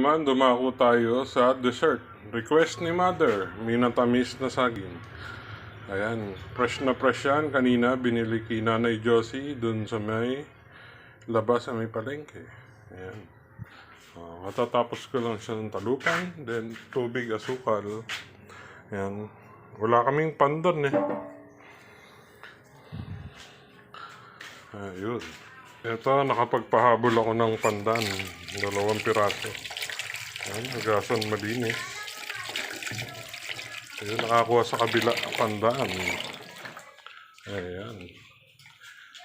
naman, dumako tayo sa dessert. Request ni Mother, minatamis na saging. Ayan, fresh na fresh yan. Kanina, binili kay Nanay Josie dun sa may labas sa may palengke. Ayan. Matatapos ko lang siya ng talupan, then tubig, asukal. Ayan. Wala kaming pandan eh. Ayun. Ito, nakapagpahabol ako ng pandan. 2 piraso. Ayan, nagasan malinis. Ayun, nakakuha sa kabila pandan. Ayan.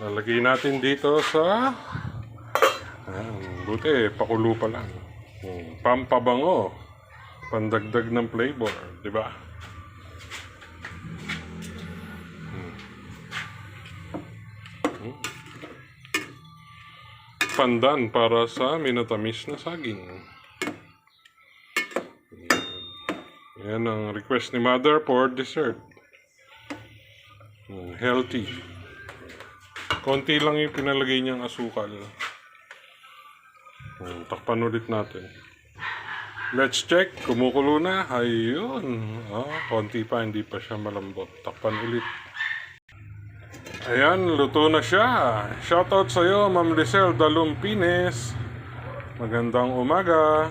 Lalagay natin dito sa... Ayan, buti, pakulo pa lang. Pampabango. Pandagdag ng flavor, di ba? Pandan para sa minatamis na saging. Yan ang request ni Mother for dessert. Healthy. Konti lang yung pinalagay niyang asukal. Takpan ulit natin. Let's check. Kumukulo na. Ayun. Konti pa. Hindi pa siya malambot. Takpan ulit. Ayan, luto na siya. Shoutout sa'yo, Ma'am Lisel Dalumpines. Magandang umaga.